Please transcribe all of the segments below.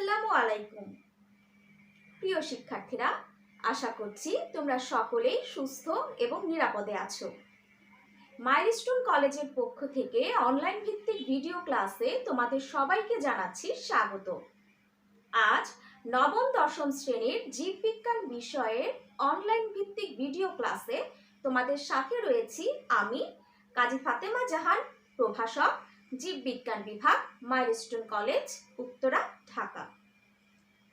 আসসালামু আলাইকুম। প্রিয় শিক্ষার্থীরা, আশা করছি তোমরা সকলেই সুস্থ এবং নিরাপদে আছো। মাইলস্টোন কলেজের পক্ষ থেকে অনলাইন ভিত্তিক ভিডিও ক্লাসে তোমাদের সবাইকে জানাচ্ছি স্বাগত। আজ নবম দশম শ্রেণীর জীববিজ্ঞান বিষয়ের অনলাইন ভিত্তিক ভিডিও ক্লাসে তোমাদের সাথে রয়েছি আমি কাজী ফাতেমা জাহান, প্রভাষক, জীববিজ্ঞান বিভাগ, মাইলস্টোন কলেজ, উত্তরা, ঢাকা।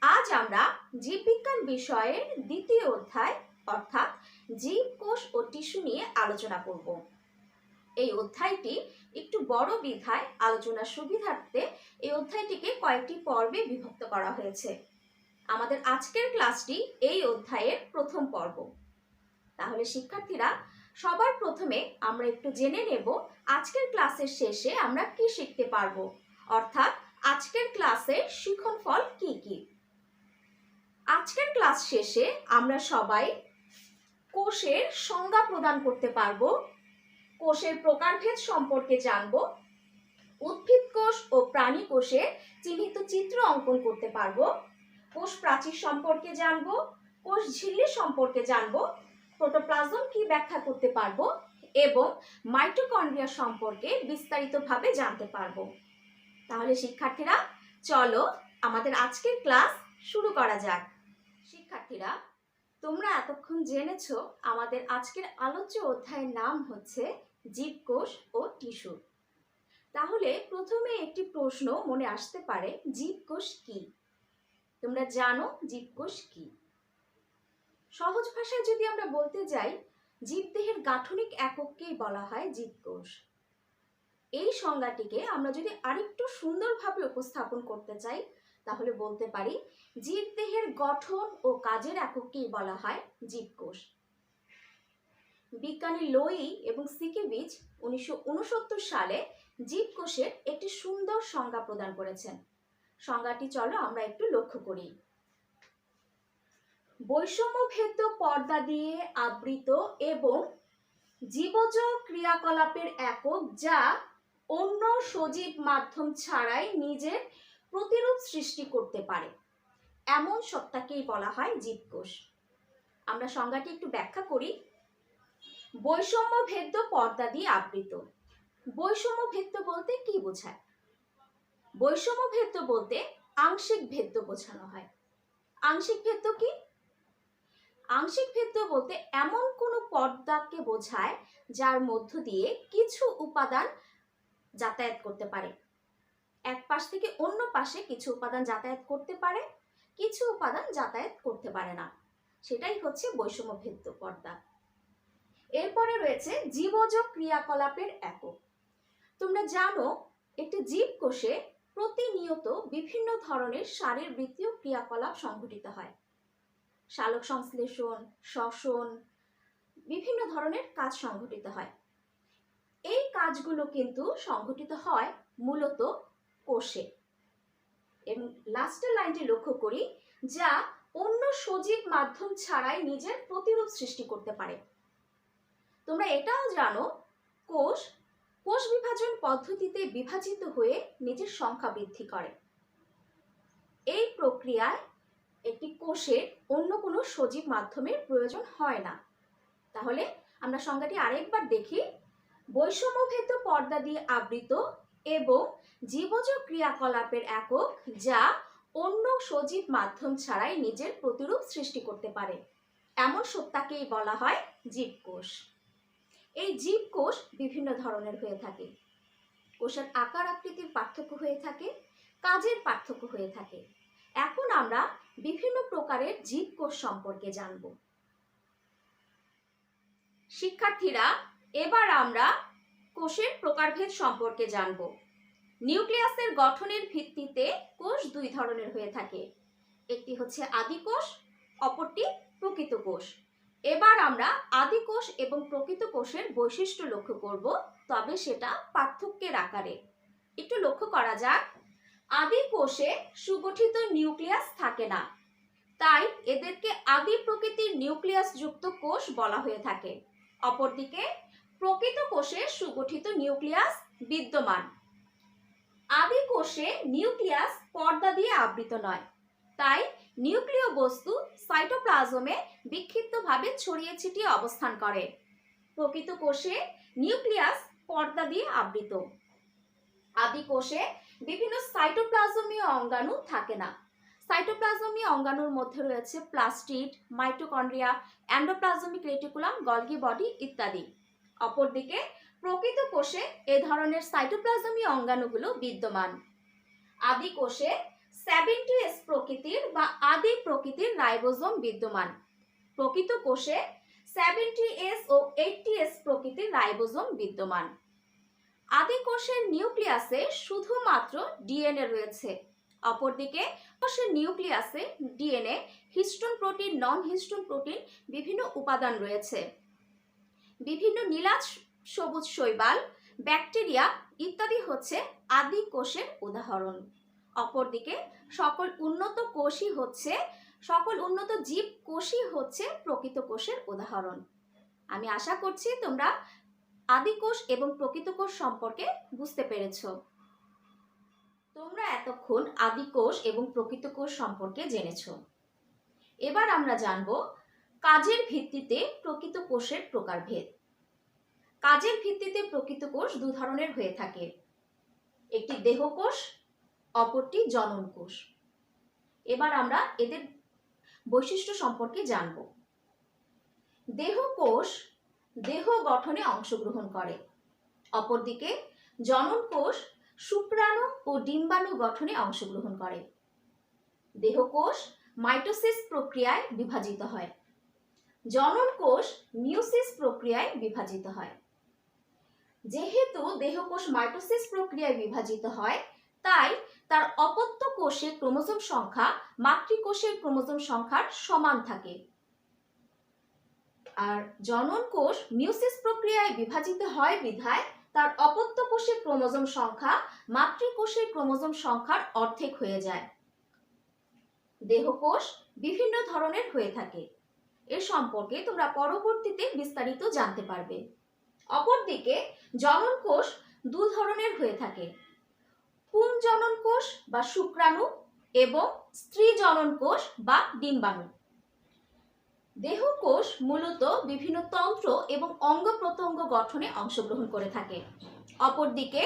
আজ আমরা জীববিজ্ঞান বিষয়ের দ্বিতীয় অধ্যায় অর্থাৎ জীব, কোষ ও টিস্যু নিয়ে আলোচনা করব। এই অধ্যায়টি একটু বড় বিধায় আলোচনার সুবিধার্থে এই অধ্যায়টিকে কয়েকটি পর্বে বিভক্ত করা হয়েছে। আমাদের আজকের ক্লাসটি এই অধ্যায়ের প্রথম পর্ব। তাহলে শিক্ষার্থীরা, সবার প্রথমে আমরা একটু জেনে নেব আজকের ক্লাসের শেষে আমরা কি শিখতে পারবো, অর্থাৎ আজকের ক্লাসের শিক্ষণফল কি কি। আজকের ক্লাস শেষে আমরা সবাই কোষের সংজ্ঞা প্রদান করতে পারবো, কোষের প্রকারভেদ সম্পর্কে জানবো, উদ্ভিদ কোষ ও প্রাণী কোষের চিহ্নিত চিত্র অঙ্কন করতে পারবো, কোষ প্রাচীর সম্পর্কে জানবো, কোষ ঝিল্লি সম্পর্কে জানবো, প্রোটোপ্লাজম কি ব্যাখ্যা করতে পারবো এবং মাইটোকন্ড্রিয়া সম্পর্কে বিস্তারিতভাবে জানতে পারবো। তাহলে শিক্ষার্থীরা, চলো আমাদের আজকের ক্লাস শুরু করা যাক। শিক্ষার্থীরা, তোমরা এতক্ষণ জেনেছো আমাদের আজকের আলোচ্য অধ্যায়ের নাম হচ্ছে জীবকোষ ও টিস্যু। তাহলে প্রথমে একটি প্রশ্ন মনে আসতে পারে, জীবকোষ কি? তোমরা জানো জীবকোষ কি? সহজ ভাষায় যদি আমরা বলতে যাই, জীবদেহের গাঠনিক একককেই বলা হয় জীবকোষ। এই সংজ্ঞাটিকে আমরা যদি আরেকটু সুন্দরভাবে উপস্থাপন করতে চাই, তাহলে বলতে পারি জীবদেহের গঠন ও কাজের একককেই বলা হয় জীবকোষ। বিজ্ঞানী লোয়ি এবং সিকিভিচ 1969 সালে জীবকোষের একটি সুন্দর সংজ্ঞা প্রদান করেছেন। সংজ্ঞাটি চলো আমরা একটু লক্ষ্য করি। বৈষম্যভেদ্য পর্দা দিয়ে আবৃত এবং জীবজ ক্রিয়াকলাপের একক যা অন্য সজীব মাধ্যম ছাড়াই নিজের প্রতিরূপ সৃষ্টি করতে পারে, এমন সত্তাকেই বলা হয় জীবকোষ। আমরা সংজ্ঞাটি একটু ব্যাখ্যা করি। বৈষম্যভেদ্য পর্দা দিয়ে আবৃত। বৈষম্যভেদ্য বলতে কি বোঝায়? বৈষম্যভেদ্য বলতে আংশিক ভেদ্য বোঝানো হয়। আংশিক ভেদ্য কি? আংশিক ভেদ্য বলতে এমন কোনো পর্দাকে বোঝায় যার মধ্য দিয়ে কিছু উপাদান যাতায়াত করতে পারে। এক পাশ থেকে অন্য পাশে কিছু উপাদান যাতায়াত করতে পারে, কিছু উপাদান যাতায়াত করতে পারে না, সেটাই হচ্ছে বৈষম্যভেদ্য পর্দা। এরপরে রয়েছে জীবজ ক্রিয়াকলাপের একক। তোমরা জানো একটি জীবকোষে প্রতিনিয়ত বিভিন্ন ধরনের শারীরবৃত্তীয় ক্রিয়াকলাপ সংঘটিত হয়। সালোক সংশ্লেষণ, শ্বসন, বিভিন্ন ধরনের কাজ সংঘটিত হয়। এই কাজগুলো কিন্তু সংঘটিত হয় মূলত কোষে। এবং লাস্টের লাইনটি লক্ষ্য করি, যা অন্য সজীব মাধ্যম ছাড়াই নিজের প্রতিরূপ সৃষ্টি করতে পারে। তোমরা এটাও জানো কোষ কোষ বিভাজন পদ্ধতিতে বিভাজিত হয়ে নিজের সংখ্যা বৃদ্ধি করে। এই প্রক্রিয়ায় একটি কোষের অন্য কোনো সজীব মাধ্যমের প্রয়োজন হয় না। তাহলে আমরা সংজ্ঞাটি আরেকবার দেখি। বৈষম্যভেদ্য পর্দা দিয়ে আবৃত এবং জীবজ ক্রিয়াকলাপের একক যা অন্য সজীব মাধ্যম ছাড়াই নিজের প্রতিরূপ সৃষ্টি করতে পারে, এমন সত্তাকেই বলা হয় জীবকোষ। এই জীবকোষ বিভিন্ন ধরনের হয়ে থাকে। কোষের আকার আকৃতির পার্থক্য হয়ে থাকে, কাজের পার্থক্য হয়ে থাকে। এখন আমরা বিভিন্ন প্রকারের জীবকোষ সম্পর্কে জানব। শিক্ষার্থীরা, এবার আমরা কোষের প্রকারভেদ সম্পর্কে জানব। নিউক্লিয়াসের গঠনের ভিত্তিতে কোষ দুই ধরনের হয়ে থাকে। একটি হচ্ছে আদি কোষ, অপরটি প্রকৃত কোষ। এবার আমরা আদি কোষ এবং প্রকৃত কোষের বৈশিষ্ট্য লক্ষ্য করব, তবে সেটা পার্থক্যের আকারে। একটু লক্ষ্য করা যাক। আদি কোষে সুগঠিত নিউক্লিয়াস থাকে না, তাই এদেরকে আদি প্রকৃতির নিউক্লিয়াস যুক্ত কোষ বলা হয়ে থাকে। অপরদিকে প্রকৃত কোষে সুগঠিত নিউক্লিয়াস বিদ্যমান। আদি কোষে নিউক্লিয়াস পর্দা দিয়ে আবৃত নয়, তাই নিউক্লিয় বস্তু সাইটোপ্লাজমে বিক্ষিপ্তভাবে ছড়িয়ে ছিটিয়ে অবস্থান করে। প্রকৃত কোষে নিউক্লিয়াস পর্দা দিয়ে আবৃত। আদি কোষে বিভিন্ন সাইটোপ্লাজমীয় অঙ্গাণু থাকে না। সাইটোপ্লাজমীয় অঙ্গাণুর মধ্যে রয়েছে plastid, mitochondria, endoplasmic reticulum, Golgi body ইত্যাদি। অপরদিকে প্রকৃত কোষে এ ধরনের সাইটোপ্লাজমীয় অঙ্গাণুগুলো বিদ্যমান। আদি কোষে 70S প্রকৃতির বা আদি প্রকৃতির রাইবোজোম বিদ্যমান। প্রকৃত কোষে 70S ও 80S প্রকৃতির রাইবোজোম বিদ্যমান। আদি কোষের নিউক্লিয়াসে শুধুমাত্র ডিএনএ রয়েছে। অপরদিকে কোষের নিউক্লিয়াসে ডিএনএ, হিস্টোন প্রোটিন, নন হিস্টোন প্রোটিন বিভিন্ন উপাদান রয়েছে। বিভিন্ন নীলাজ সবুজ শৈবাল, ব্যাকটেরিয়া ইত্যাদি হচ্ছে আদি কোষের উদাহরণ। অপরদিকে সকল উন্নত জীব কোষই হচ্ছে প্রকৃত কোষের উদাহরণ। আমি আশা করছি তোমরা আদি কোষ এবং প্রকৃত কোষ সম্পর্কে বুঝতে পেরেছো। তোমরা এতক্ষণ আদি কোষ এবং প্রকৃত কোষ সম্পর্কে জেনেছো। এবার আমরা জানব কাজের ভিত্তিতে প্রকৃত কোষের প্রকারভেদ। কাজের ভিত্তিতে প্রকৃত কোষ দু ধরনের হয়ে থাকে, একটি দেহকোষ, অপরটি জনন কোষ। এবার আমরা এদের বৈশিষ্ট্য সম্পর্কে জানব। দেহকোষ দেহ গঠনে অংশগ্রহণ করে, অপরদিকে জনন কোষ শুক্রাণু ও ডিম্বাণু গঠনে অংশগ্রহণ করে। দেহকোষ মাইটোসিস প্রক্রিয়ায় বিভাজিত হয়, জনন কোষ মিয়োসিস প্রক্রিয়ায় বিভাজিত হয়। যেহেতু দেহকোষ মাইটোসিস প্রক্রিয়ায় বিভাজিত হয়, তাই তার অপত্য কোষে ক্রোমোজোম সংখ্যা মাতৃকোষের ক্রোমোজোম সংখ্যার সমান থাকে। আর জনন কোষ মিয়োসিস প্রক্রিয়ায় বিভাজিত হয় বিধায় তার অপত্য কোষের ক্রোমোজোম সংখ্যা মাতৃকোষের ক্রোমোজোম সংখ্যার অর্ধেক হয়ে যায়। দেহকোষ বিভিন্ন ধরনের হয়ে থাকে, এর সম্পর্কে তোমরা পরবর্তীতে বিস্তারিত জানতে পারবে। অপরদিকে জনন কোষ দু ধরনের হয়ে থাকে, পুংজনন কোষ বা শুক্রাণু এবং স্ত্রী জনন কোষ বা ডিম্বাণু। দেহকোষ মূলত বিভিন্ন তন্ত্র এবং অঙ্গ প্রত্যঙ্গ গঠনে অংশগ্রহণ করে থাকে। অপরদিকে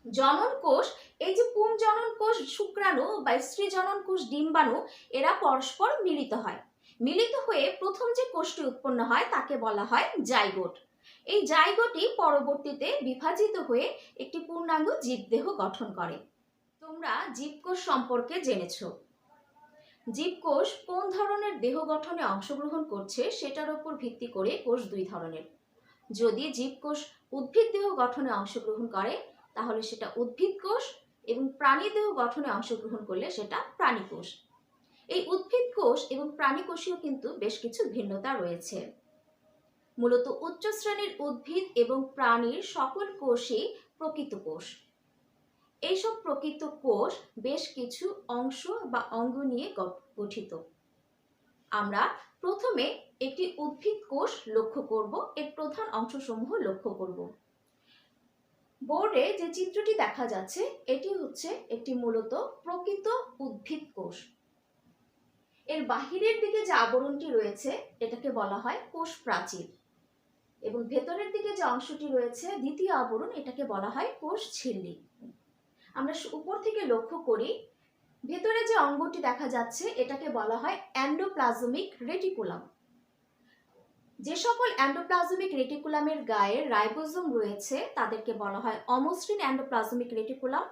জনন কোষ, এই যে পুংজনন কোষ শুক্রাণু বা স্ত্রী জনন কোষ ডিম্বাণু, এরা পরস্পর মিলিত হয়। মিলিত হয়ে প্রথম যে কোষটি উৎপন্ন হয় তাকে বলা হয় জাইগোট। এই জাইগোটই পরবর্তীতে বিভাজিত হয়ে একটি পূর্ণাঙ্গ জীবদেহ গঠন করে। তোমরা জীবকোষ সম্পর্কে জেনেছো। জীবকোষ কোন ধরনের দেহ গঠনে অংশগ্রহণ করছে সেটার উপর ভিত্তি করে কোষ দুই ধরনের। যদি জীবকোষ উদ্ভিদ দেহ গঠনে অংশগ্রহণ করে তাহলে সেটা উদ্ভিদ কোষ, এবং প্রাণী দেহ গঠনে অংশগ্রহণ করলে সেটা প্রাণী কোষ। এই উদ্ভিদ কোষ এবং প্রাণী কোষেও কিন্তু বেশ কিছু ভিন্নতা রয়েছে। মূলত উচ্চ শ্রেণীর উদ্ভিদ এবং প্রাণীর সকল কোষই প্রকৃত কোষ। এইসব প্রকৃত কোষ বেশ কিছু অংশ বা অঙ্গ নিয়ে গঠিত। আমরা প্রথমে একটি উদ্ভিদ কোষ লক্ষ্য করব, এর প্রধান অংশসমূহ লক্ষ্য করব। বোর্ডে যে চিত্রটি দেখা যাচ্ছে এটি হচ্ছে একটি মূলত প্রকৃত উদ্ভিদ কোষ। এর বাহিরের দিকে যে আবরণটি রয়েছে এটাকে বলা হয় কোষ প্রাচীর, এবং ভেতরের দিকে যে অংশটি রয়েছে দ্বিতীয় আবরণ, এটাকে বলা হয় কোষ ঝিল্লি। আমরা উপর থেকে লক্ষ্য করি, ভেতরে যে অঙ্গটি দেখা যাচ্ছে এটাকে বলা হয় এন্ডোপ্লাজমিক রেটিকুলাম। যে সকল এন্ডোপ্লাজমিক রেটিকুলামের গায়ে রাইবোজোম রয়েছে তাদেরকে বলা হয় অমসৃণ এন্ডোপ্লাজমিক রেটিকুলাম।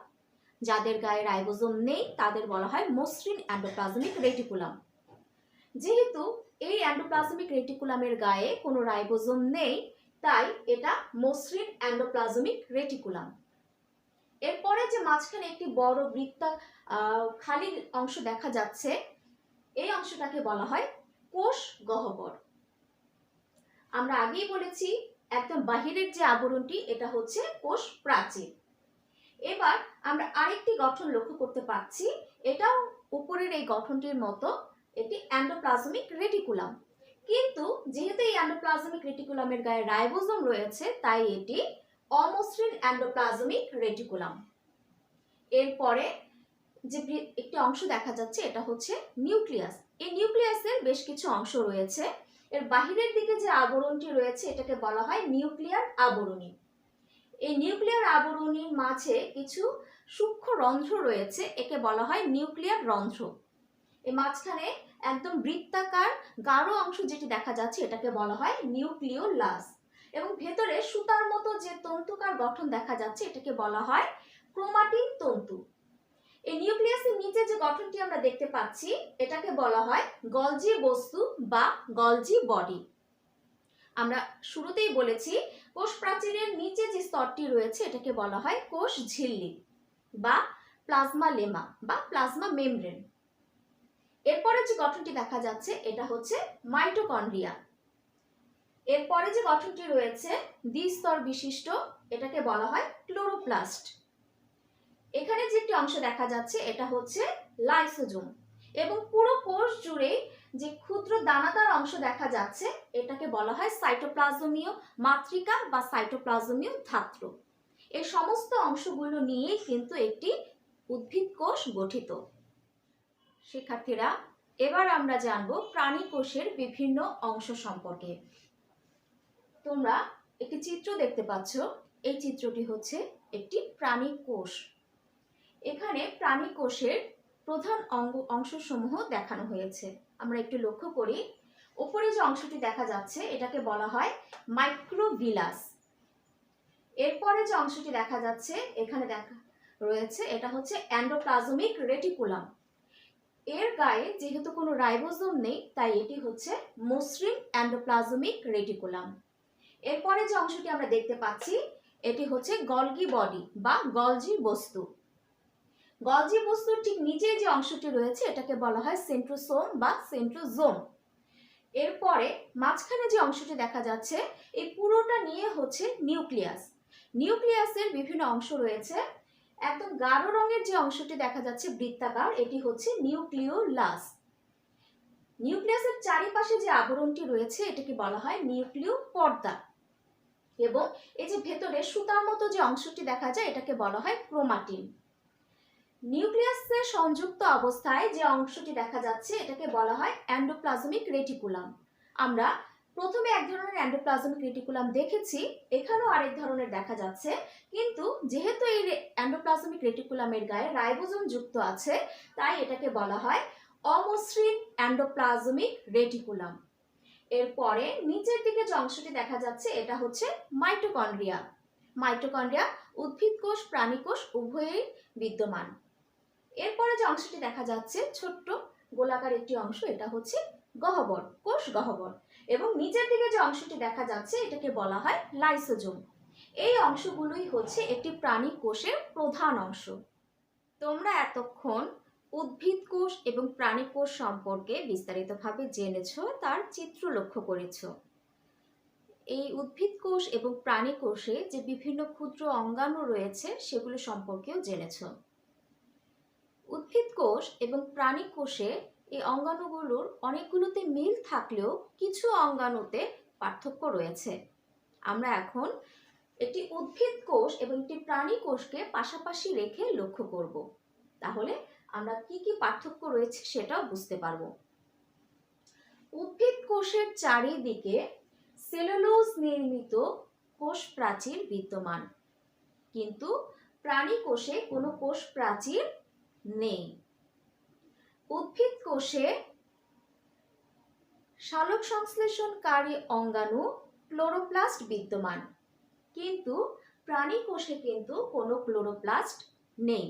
যাদের গায়ে রাইবোজোম নেই তাদের বলা হয় মসৃণ এন্ডোপ্লাজমিক রেটিকুলাম। যেহেতু এই এন্ডোপ্লাজমিক রেটিকুলামের গায়ে কোনো রাইবোজোম নেই, তাই এটা মসৃণ এন্ডোপ্লাজমিক রেটিকুলাম। এরপরে যে মাঝখানে একটি বড় বৃত্তা খালি অংশ দেখা যাচ্ছে, এই অংশটাকে বলা হয় কোষ গহ্বর। আমরা আগেই বলেছি একদম বাহিরের যে আবরণটি এটা হচ্ছে কোষ প্রাচীর। এবার আমরা আরেকটি গঠন লক্ষ্য করতে পারছি, এটাও উপরের এই গঠনটির মতো একটি এন্ডোপ্লাজমিক রেটিকুলাম, কিন্তু যেহেতু এই এন্ডোপ্লাজমিক রেটিকুলামের গায়ে রাইবোজোম রয়েছে তাই এটি অমসৃণ এন্ডোপ্লাজমিক রেটিকুলাম। এরপরে যে একটি অংশ দেখা যাচ্ছে এটা হচ্ছে নিউক্লিয়াস। এই নিউক্লিয়াসের বেশ কিছু অংশ রয়েছে। এর বাহিরের দিকে যে আবরণটি রয়েছে এটাকে বলা হয় নিউক্লিয়ার আবরণী। এই নিউক্লিয়ার আবরণীর মাঝে কিছু সূক্ষ্ম রন্ধ্র রয়েছে, একে বলা হয় নিউক্লিয়ার রন্ধ্র। এই মাঝখানে একদম বৃত্তাকার গাঢ় অংশ যেটি দেখা যাচ্ছে এটাকে বলা হয় নিউক্লিওলাস, এবং ভেতরে সুতার মতো যে তন্তুকার গঠন দেখা যাচ্ছে এটাকে বলা হয় ক্রোমাটিন তন্তু। এই নিউক্লিয়াসের নিচে যে গঠনটি আমরা দেখতে পাচ্ছি এটাকে বলা হয় গলজি বস্তু বা গলজি বডি। আমরা শুরুতেই বলেছি কোষ প্রাচীরের নিচে যে স্তরটি রয়েছে এটাকে বলা হয় কোষ ঝিল্লি বা প্লাজমা লেমা বা প্লাজমা মেমব্রেন। এরপরে যে গঠনটি দেখা যাচ্ছে এটা হচ্ছে মাইটোকন্ড্রিয়া। এরপরে যে গঠনটি রয়েছে দ্বিস্তর বিশিষ্ট এটাকে বলা হয় ক্লোরোপ্লাস্ট। এখানে যে একটি অংশ দেখা যাচ্ছে এটা হচ্ছে লাইসোজোম, এবং পুরো কোষ জুড়ে যে ক্ষুদ্র দানাদার অংশ দেখা যাচ্ছে এটাকে বলা হয় সাইটোপ্লাজমীয় মাতৃকা বা সাইটোপ্লাজমীয় ধাত্র। এই সমস্ত অংশগুলো নিয়েই কিন্তু একটি উদ্ভিদ কোষ গঠিত। শিক্ষার্থীরা, এবার আমরা জানব প্রাণী কোষের বিভিন্ন অংশ সম্পর্কে। তোমরা একটি চিত্র দেখতে পাচ্ছ, এই চিত্রটি হচ্ছে একটি প্রাণী কোষ। এখানে প্রাণী কোষের প্রধান অংশসমূহ দেখানো হয়েছে। আমরা একটু লক্ষ্য করি, উপরে যে অংশটি দেখা যাচ্ছে এটাকে বলা হয় মাইক্রোভিলাস। এরপরে যে অংশটি দেখা যাচ্ছে এখানে দেখা রয়েছে এটা হচ্ছে এন্ডোপ্লাজমিক রেটিকুলাম। এর গায়ে যেহেতু কোনো রাইবোজোম নেই তাই এটি হচ্ছে মসৃণ এন্ডোপ্লাজমিক রেটিকুলাম। এরপরে যে অংশটি আমরা দেখতে পাচ্ছি এটি হচ্ছে গলগি বডি বা গলজি বস্তু। গলজি বস্তুর ঠিক নিচে যে অংশটি রয়েছে এটাকে বলা হয় সেন্ট্রোসোম বা সেন্ট্রোজোম। এরপরে মাঝখানে যে অংশটি দেখা যাচ্ছে এই পুরোটা নিয়ে হচ্ছে নিউক্লিয়াস। নিউক্লিয়াসের বিভিন্ন অংশ রয়েছে। একদম গাঢ় রঙের যে অংশটি দেখা যাচ্ছে বৃত্তাকার এটি হচ্ছে নিউক্লিওলাস। নিউক্লিয়াসের চারিপাশে যে আবরণটি রয়েছে এটাকে বলা হয় নিউক্লিয় পর্দা, এবং এই যে ভেতরে সুতার মতো যে অংশটি দেখা যায় এটাকে বলা হয় ক্রোমাটিন। নিউক্লিয়াসের সংযুক্ত অবস্থায় যে অংশটি দেখা যাচ্ছে এটাকে বলা হয় এন্ডোপ্লাজমিক রেটিকুলাম। আমরা প্রথমে এক ধরনের এন্ডোপ্লাজমিক রেটিকুলাম দেখেছি, এখানেও আরেক ধরনের দেখা যাচ্ছে, কিন্তু যেহেতু এই এন্ডোপ্লাজমিক রেটিকুলামের গায়ে রাইবোজোম যুক্ত আছে তাই এটাকে বলা হয় অমসৃণ এন্ডোপ্লাজমিক রেটিকুলাম। এরপরে নিচের দিকে যে অংশটি দেখা যাচ্ছে এটা হচ্ছে মাইটোকন্ড্রিয়া। মাইটোকন্ড্রিয়া উদ্ভিদ কোষ প্রাণী কোষ উভয়েই বিদ্যমান। এরপরে যে অংশটি দেখা যাচ্ছে ছোট্ট গোলাকার একটি অংশ এটা হচ্ছে গহ্বর, কোষ গহ্বর, এবং নিচের দিকে যে অংশটি দেখা যাচ্ছে এটাকে বলা হয় লাইসোজোম। এই অংশগুলোই হচ্ছে একটি প্রাণী কোষের প্রধান অংশ। তোমরা এতক্ষণ উদ্ভিদ কোষ এবং প্রাণী কোষ সম্পর্কে বিস্তারিতভাবে জেনেছো, তার চিত্র লক্ষ্য করেছো। এই উদ্ভিদ কোষ এবং প্রাণী কোষে যে বিভিন্ন ক্ষুদ্র অঙ্গাণু রয়েছে সেগুলো সম্পর্কেও জেনেছো। উদ্ভিদ কোষ এবং প্রাণী কোষে এই অঙ্গাণুগুলোর অনেকগুলোতে মিল থাকলেও কিছু অঙ্গাণুতে পার্থক্য রয়েছে। আমরা এখন একটি উদ্ভিদ কোষ এবং একটি প্রাণী কোষকে পাশাপাশি রেখে লক্ষ্য করব, তাহলে আমরা কি কি পার্থক্য রয়েছে সেটাও বুঝতে পারব। উদ্ভিদ কোষের চারিদিকে সেলুলোজ নির্মিত কোষ প্রাচীর বিদ্যমান, কিন্তু প্রাণী কোষে কোনো কোষ প্রাচীর নেই। উদ্ভিদ কোষে সালোক সংশ্লেষণকারী অঙ্গাণু ক্লোরোপ্লাস্ট বিদ্যমান, কিন্তু প্রাণী কোষে কিন্তু কোনো ক্লোরোপ্লাস্ট নেই।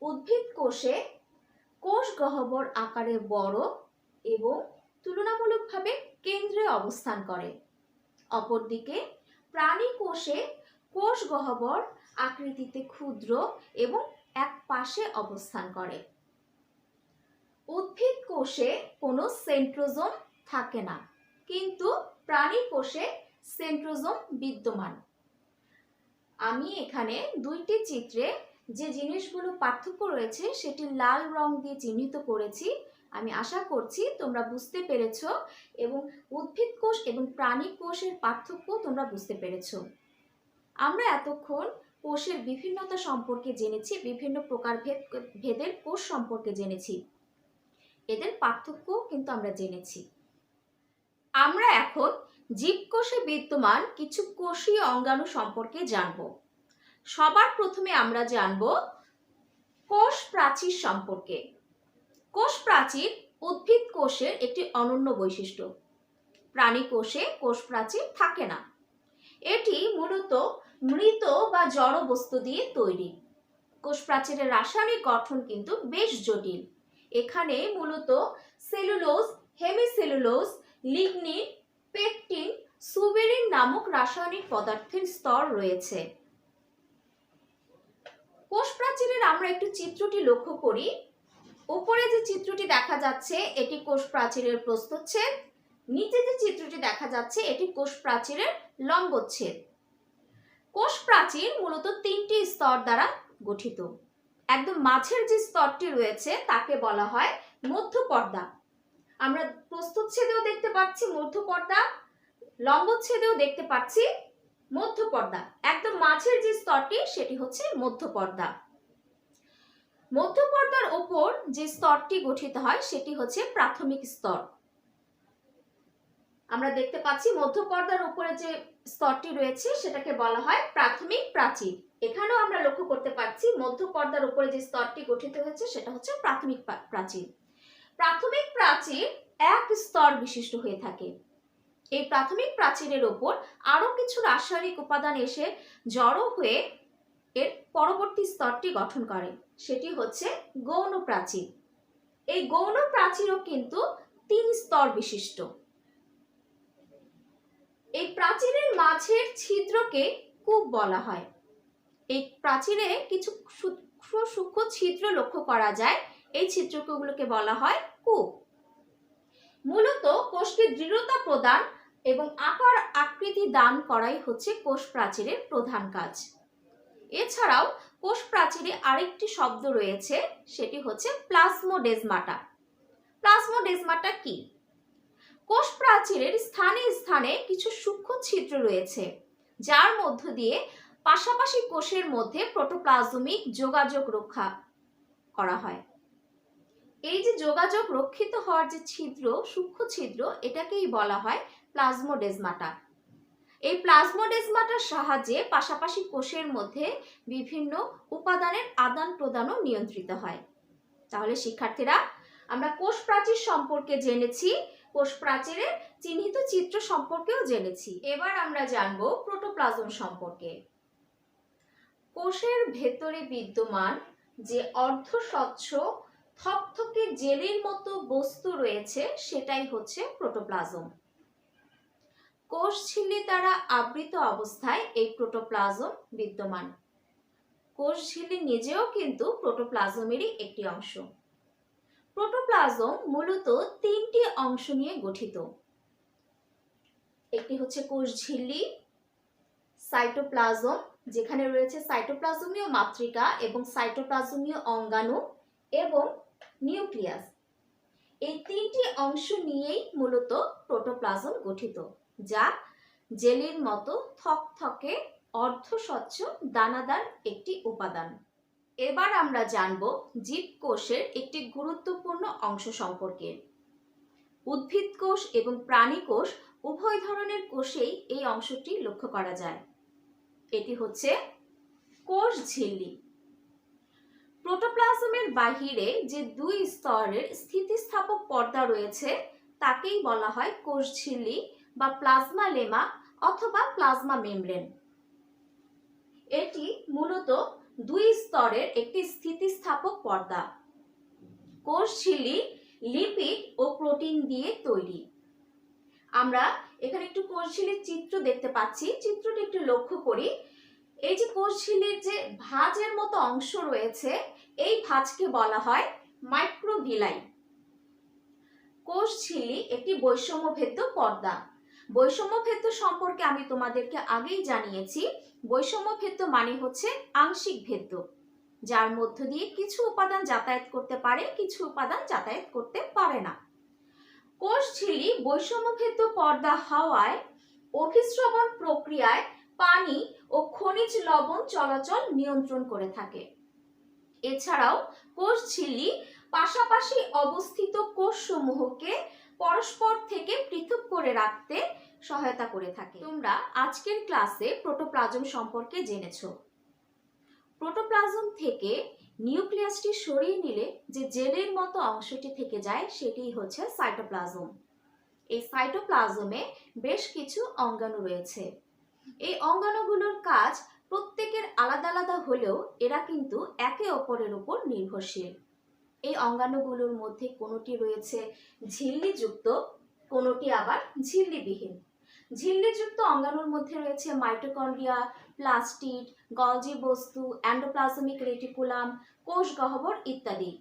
উদ্ভিদ কোষে কোষ গহ্বর আকারে বড় এবং তুলনামূলকভাবে কেন্দ্রে অবস্থান করে। অপরদিকে প্রাণী কোষে কোষ গহ্বর আকৃতিতে ক্ষুদ্র এবং এক পাশে অবস্থান করে। উদ্ভিদ কোষে কোনো সেন্ট্রোজোম থাকে না, কিন্তু প্রাণী কোষে সেন্ট্রোজোম বিদ্যমান। আমি এখানে দুইটি চিত্রে যে জিনিসগুলো পার্থক্য রয়েছে সেটি লাল রং দিয়ে চিহ্নিত করেছি। আমি আশা করছি তোমরা বুঝতে পেরেছো এবং উদ্ভিদ কোষ এবং প্রাণী কোষের পার্থক্য তোমরা বুঝতে পেরেছো। আমরা এতক্ষণ কোষের বিভিন্নতা সম্পর্কে জেনেছি, বিভিন্ন প্রকার ভেদের কোষ সম্পর্কে জেনেছি, এদের পার্থক্য কিন্তু আমরা জেনেছি। আমরা এখন জীবকোষে বিদ্যমান কিছু কোষীয় অঙ্গাণু সম্পর্কে জানব। সবার প্রথমে আমরা জানব কোষ প্রাচীর সম্পর্কে। কোষ প্রাচীর উদ্ভিদ কোষের একটি অনন্য বৈশিষ্ট্য। প্রাণী কোষে কোষ প্রাচীর থাকে না। এটি মূলত মৃত বা জড় বস্তু দিয়ে তৈরি। কোষ প্রাচীরের রাসায়নিক গঠন কিন্তু বেশ জটিল। এখানে মূলত cellulose, hemicellulose, lignin, pectin, suberin নামক রাসায়নিক পদার্থের স্তর রয়েছে। কোষ প্রাচীরের আমরা একটু চিত্রটি লক্ষ্য করি। উপরে যে চিত্রটি দেখা যাচ্ছে এটি কোষ প্রাচীরের প্রস্থচ্ছেদ, নিচে যে চিত্রটি দেখা যাচ্ছে এটি কোষ প্রাচীরের লম্বচ্ছেদ। কোষ প্রাচীর মূলত তিনটি স্তর দ্বারা গঠিত। একদম মাঝের যে স্তরটি রয়েছে তাকে বলা হয় মধ্যপর্দা। আমরা প্রস্থচ্ছেদেও দেখতে পাচ্ছি মধ্যপর্দা, লম্বচ্ছেদেও দেখতে পাচ্ছি মধ্যপর্দা। একদম মাঝের যে স্তরটি সেটি হচ্ছে মধ্যপর্দা। মধ্যপর্দার ওপর যে স্তরটি গঠিত হয় সেটি হচ্ছে প্রাথমিক স্তর। আমরা দেখতে পাচ্ছি মধ্যপর্দার উপরে যে স্তরটি রয়েছে সেটাকে বলা হয় প্রাথমিক প্রাচীর। এখানেও আমরা লক্ষ্য করতে পারছি মধ্যপর্দার উপরে যে স্তরটি গঠিত হয়েছে সেটা হচ্ছে প্রাথমিক প্রাচীর। প্রাথমিক প্রাচীর এক স্তর বিশিষ্ট হয়ে থাকে। এই প্রাথমিক প্রাচীরের উপর আরো কিছু রাসায়নিক উপাদান এসে জড়ো হয়ে এর পরবর্তী স্তরটি গঠন করে, সেটি হচ্ছে গৌণ প্রাচীর। এই গৌণ প্রাচীরও কিন্তু 3 স্তর বিশিষ্ট। এই প্রাচীরের মাঝের ছিদ্রকে কূপ বলা হয়। এই প্রাচীরে কিছু সূক্ষ্ম ছিদ্র লক্ষ্য করা যায়, এই ছিদ্রগুলোকে বলা হয় কূপ। মূলত কোষকে দৃঢ়তা প্রদান এবং আকার আকৃতি দান করাই হচ্ছে কোষ প্রাচীরের প্রধান কাজ। এছাড়াও কোষ প্রাচীরে আরেকটি শব্দ রয়েছে, সেটি হচ্ছে প্লাজমোডেজমাটা। প্লাজমোডেজমাটা কি? কোষ প্রাচীরের স্থানে স্থানে কিছু সূক্ষ্ম ছিদ্র রয়েছে, যার মধ্য দিয়ে পাশাপাশি কোষের মধ্যে প্রোটোপ্লাজমিক যোগাযোগ রক্ষা করা হয়। এই যে যোগাযোগ রক্ষিত হওয়ার যে ছিদ্র, সূক্ষ্ম ছিদ্র, এটাকেই বলা হয় প্লাজমোডেজমাটা। এই প্লাজমোডেজমাটার সাহায্যে পাশাপাশি কোষের মধ্যে বিভিন্ন উপাদানের আদান প্রদানও নিয়ন্ত্রিত হয়। তাহলে শিক্ষার্থীরা, আমরা কোষ প্রাচীর সম্পর্কে জেনেছি, কোষ প্রাচীরের চিহ্নিত চিত্র সম্পর্কেও জেনেছি। এবার আমরা জানব প্রোটোপ্লাজম সম্পর্কে। কোষের ভেতরে বিদ্যমান যে অর্ধস্বচ্ছ থকথকে জেলির মতো বস্তু রয়েছে সেটাই হচ্ছে প্রোটোপ্লাজম। কোষ ঝিল্লি দ্বারা আবৃত অবস্থায় এই প্রোটোপ্লাজম বিদ্যমান। কোষ ঝিল্লি নিজেও কিন্তু প্রোটোপ্লাজমেরই একটি অংশ। প্রোটোপ্লাজম মূলত 3টি অংশ নিয়ে গঠিত। একটি হচ্ছে কোষ ঝিল্লি, সাইটোপ্লাজম, যেখানে রয়েছে সাইটোপ্লাজমীয় মাতৃকা এবং সাইটোপ্লাজমীয় অঙ্গাণু, এবং নিউক্লিয়াস। এই 3টি অংশ নিয়েই মূলত প্রোটোপ্লাজম গঠিত, যা জেলির মতো থকথকে অর্ধস্বচ্ছ দানাদার একটি উপাদান। এবার আমরা জানব জীবকোষের একটি গুরুত্বপূর্ণ অংশ সম্পর্কে। উদ্ভিদ কোষ এবং প্রাণী কোষ উভয় ধরনের কোষেই এই অংশটি লক্ষ্য করা যায়। এটি হচ্ছে কোষ ঝিল্লি। প্রোটোপ্লাজমের বাহিরে যে 2 স্তরের স্থিতিস্থাপক পর্দা রয়েছে তাকেই বলা হয় কোষ ঝিল্লি বা প্লাজমা লেমা অথবা প্লাজমা মেমব্রেন। এটি মূলত 2 স্তরের একটি স্থিতিস্থাপক পর্দা। কোষ ঝিল্লি লিপিড ও প্রোটিন দিয়ে তৈরি। আমরা এখানে একটু কোষ ঝিল্লির চিত্র দেখতে পাচ্ছি, চিত্রটি একটু লক্ষ্য করি। এই যে কোষ ঝিল্লির যে ভাঁজের মতো অংশ রয়েছে, এই ভাঁজকে বলা হয় মাইক্রোভিলাই। কোষ ঝিল্লি একটি বৈষম্যভেদ্য পর্দা। বৈষম্যভেদ্য সম্পর্কে আমি তোমাদেরকে আগেই জানিয়েছি। বৈষম্যভেদ্য মানে হচ্ছে আংশিক ভেদ্য, যার মধ্য দিয়ে কিছু উপাদান যাতায়াত করতে পারে, কিছু উপাদান যাতায়াত করতে পারে না। কোষ ঝিল্লি বৈষম্যভেদ্য পর্দা হওয়ায় অভিস্রবণ প্রক্রিয়ায় পানি ও ও খনিজ লবণ চলাচল নিয়ন্ত্রণ করে থাকে। এছাড়াও কোষ ঝিল্লি পাশাপাশি অবস্থিত কোষসমূহকে পরস্পর থেকে পৃথক করে রাখতে সহায়তা করে থাকে। তোমরা আজকের ক্লাসে প্রোটোপ্লাজম সম্পর্কে জেনেছো। প্রোটোপ্লাজম থেকে নিউক্লিয়াসটি সরিয়ে নিলে যে জেলের মতো অংশটি থেকে যায় সেটিই হচ্ছে সাইটোপ্লাজম। এই সাইটোপ্লাজমে বেশ কিছু অঙ্গাণু রয়েছে। এই অঙ্গাণুগুলোর কাজ প্রত্যেকের আলাদা আলাদা হলেও এরা কিন্তু একে অপরের উপর নির্ভরশীল। এই অঙ্গাণুগুলোর মধ্যে কোনোটি রয়েছে ঝিল্লিযুক্ত, কোনোটি আবার ঝিল্লিবিহীন। ঝিল্লিযুক্ত অঙ্গাণুর মধ্যে রয়েছে মাইটোকন্ড্রিয়া, প্লাস্টিড, গলজি বস্তু, এন্ডোপ্লাজমিক রেটিকুলাম, কোষ গহ্বর ইত্যাদি।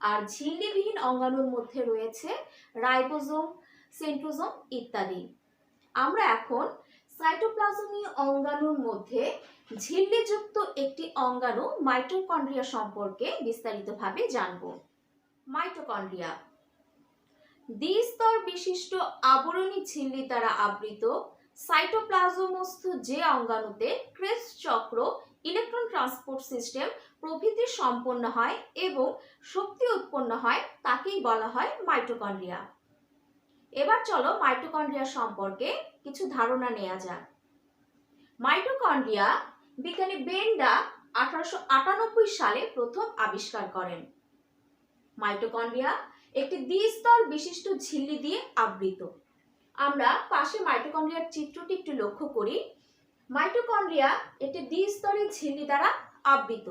আর ঝিল্লিবিহীন অঙ্গাণুর মধ্যে রয়েছে রাইবোজোম, সেন্ট্রোজোম ইত্যাদি। আমরা এখন সাইটোপ্লাজমীয় অঙ্গাণুর মধ্যে ঝিল্লিযুক্ত একটি অঙ্গাণু মাইটোকন্ড্রিয়া সম্পর্কে বিস্তারিতভাবে জানব। মাইটোকন্ড্রিয়া দ্বিস্তর বিশিষ্ট আবরণী ঝিল্লি দ্বারা আবৃত সাইটোপ্লাজমস্থ যে অঙ্গাণুতে ক্রেবস চক্র, ইলেকট্রন ট্রান্সপোর্ট সিস্টেম প্রভৃতি সম্পন্ন হয় এবং শক্তি উৎপন্ন হয় তাকেই বলা হয় মাইটোকন্ড্রিয়া। এবার চলো মাইটোকন্ড্রিয়া সম্পর্কে কিছু ধারণা নেওয়া যাক। মাইটোকন্ড্রিয়া বিজ্ঞানী বেন্ডা 1898 সালে প্রথম আবিষ্কার করেন। মাইটোকন্ড্রিয়া একটি দ্বিস্তর বিশিষ্ট ঝিল্লি দিয়ে আবৃত। আমরা পাশে মাইটোকন্ড্রিয়ার চিত্রটি একটু লক্ষ্য করি। মাইটোকন্ড্রিয়া একটি দ্বিস্তরী ঝিল্লি দ্বারা আবৃত।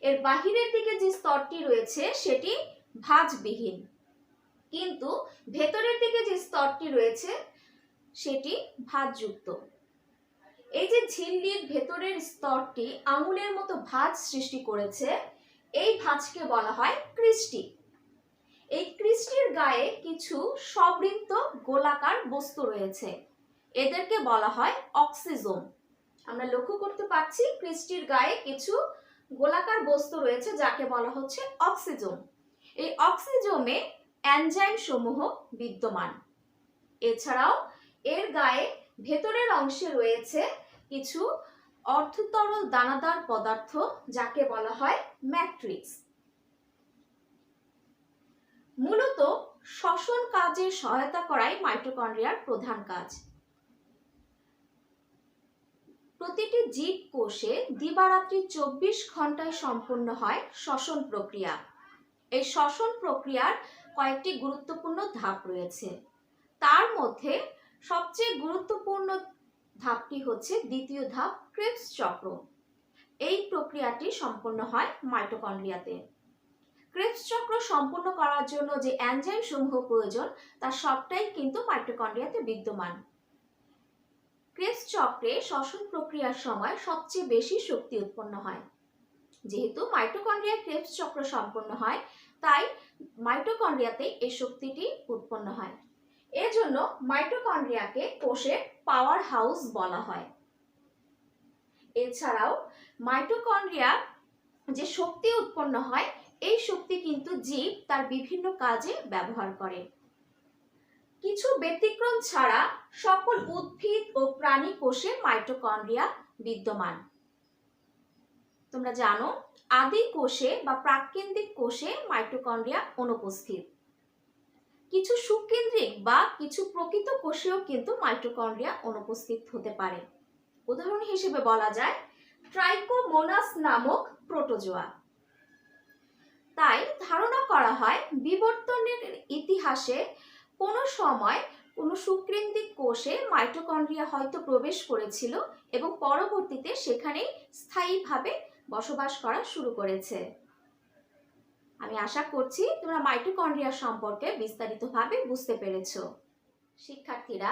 এর বাহিরের দিকে যে স্তরটি রয়েছে সেটি ভাঁজবিহীন, কিন্তু ভেতরের দিকে যে স্তরটি রয়েছে সেটি ভাঁজযুক্ত। এই যে ঝিল্লির ভেতরের স্তরটি আঙুলের মতো ভাঁজ সৃষ্টি করেছে, এই ভাঁজকে বলা হয় ক্রিস্টি। এই ক্রিস্টির গায়ে কিছু সবৃন্ত গোলাকার বস্তু রয়েছে, এদেরকে বলা হয় অক্সিজোম। আমরা লক্ষ্য করতে পারছি ক্রিস্টির গায়ে কিছু গোলাকার বস্তু রয়েছে যাকে বলা হচ্ছে অক্সিজোম। এই অক্সিজোমে এনজাইম সমূহ বিদ্যমান। এছাড়াও এর গায়ে ভেতরের অংশে রয়েছে কিছু অর্ধতরল দানাদার পদার্থ যাকে বলা হয় ম্যাট্রিক্স। মূলত শ্বসন কাজে সহায়তা করাই মাইটোকন্ড্রিয়ার প্রধান কাজ। প্রতিটি জীব কোষে দিবারাত্রি 24 ঘন্টায় সম্পন্ন হয় শ্বসন প্রক্রিয়া। এই শ্বসন প্রক্রিয়ার কয়েকটি গুরুত্বপূর্ণ ধাপ রয়েছে। তার মধ্যে সবচেয়ে গুরুত্বপূর্ণ ধাপটি হচ্ছে দ্বিতীয় ধাপ, ক্রেবস চক্র। এই প্রক্রিয়াটি সম্পন্ন হয় মাইটোকন্ড্রিয়াতে। ক্রেবস চক্র সম্পন্ন করার জন্য যে এনজাইম সমূহ প্রয়োজন তার সবটাই কিন্তু মাইটোকন্ড্রিয়াতে বিদ্যমান। ক্রেবস চক্রে শ্বসন প্রক্রিয়ার সময় সবচেয়ে বেশি শক্তি উৎপন্ন হয়। যেহেতু মাইটোকন্ড্রিয়ায় ক্রেবস চক্র সম্পন্ন হয়, তাই মাইটোকন্ড্রিয়াতে এই শক্তিটি উৎপন্ন হয়। এজন্য মাইটোকন্ড্রিয়াকে কোষের পাওয়ার হাউস বলা হয়। এছাড়াও মাইটোকন্ড্রিয়া যে শক্তি উৎপন্ন হয়, এই শক্তি কিন্তু জীব তার বিভিন্ন কাজে ব্যবহার করে। কিছু ব্যতিক্রম ছাড়া সকল উদ্ভিদ ও প্রাণী কোষে মাইটোকন্ড্রিয়া বিদ্যমান। তোমরা জানো আদি কোষে বা প্রাককেন্দ্রিক কোষে মাইটোকন্ড্রিয়া অনুপস্থিত। কিছু সুকেন্দ্রিক বা কিছু প্রকৃত কোষেও কিন্তু মাইটোকন্ড্রিয়া অনুপস্থিত হতে পারে। উদাহরণ হিসেবে বলা যায় ট্রাইকোমোনাস নামক প্রোটোজোয়া। তাই ধারণা করা হয় বিবর্তনের ইতিহাসে কোনো সময় কোনো সুকেন্দ্রিক কোষে মাইটোকন্ড্রিয়া হয়তো প্রবেশ করেছিল এবং পরবর্তীতে সেখানেই স্থায়ীভাবে বসবাস করা শুরু করেছে। আমি আশা করছি তোমরা মাইটোকন্ড্রিয়া সম্পর্কে বিস্তারিতভাবে বুঝতে পেরেছো। শিক্ষার্থীরা,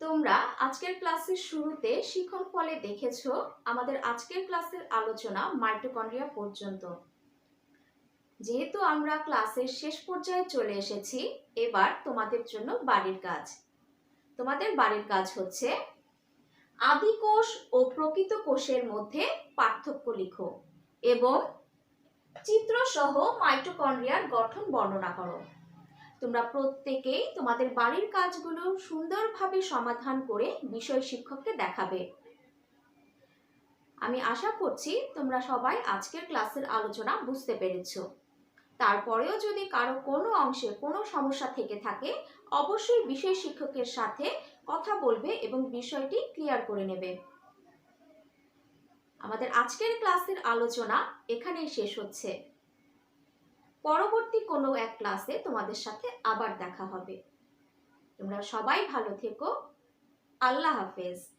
তোমরা আজকের ক্লাসের শুরুতে শিখন ফলে দেখেছো আমাদের আজকের ক্লাসের আলোচনা মাইটোকন্ড্রিয়া পর্যন্ত। যেহেতু আমরা ক্লাসের শেষ পর্যায়ে চলে এসেছি, এবার তোমাদের জন্য বাড়ির কাজ। তোমাদের বাড়ির কাজ হচ্ছে আদি কোষ ও প্রকৃত কোষের মধ্যে পার্থক্য লিখো এবং চিত্রসহ মাইটোকন্ড্রিয়ার গঠন বর্ণনা করো। তোমরা প্রত্যেকেই তোমাদের বাড়ির কাজগুলো সুন্দরভাবে সমাধান করে বিষয় শিক্ষককে দেখাবে। আমি আশা করছি তোমরা সবাই আজকের ক্লাসের আলোচনা বুঝতে পেরেছো। তারপরেও যদি কারো কোনো অংশে কোনো সমস্যা থেকে থাকে, অবশ্যই বিষয় শিক্ষকের সাথে কথা বলবে এবং বিষয়টি ক্লিয়ার করে নেবে। আমাদের আজকের ক্লাসের আলোচনা এখানেই শেষ হচ্ছে। পরবর্তী কোনো এক ক্লাসে তোমাদের সাথে আবার দেখা হবে। তোমরা সবাই ভালো থেকো। আল্লাহ হাফেজ।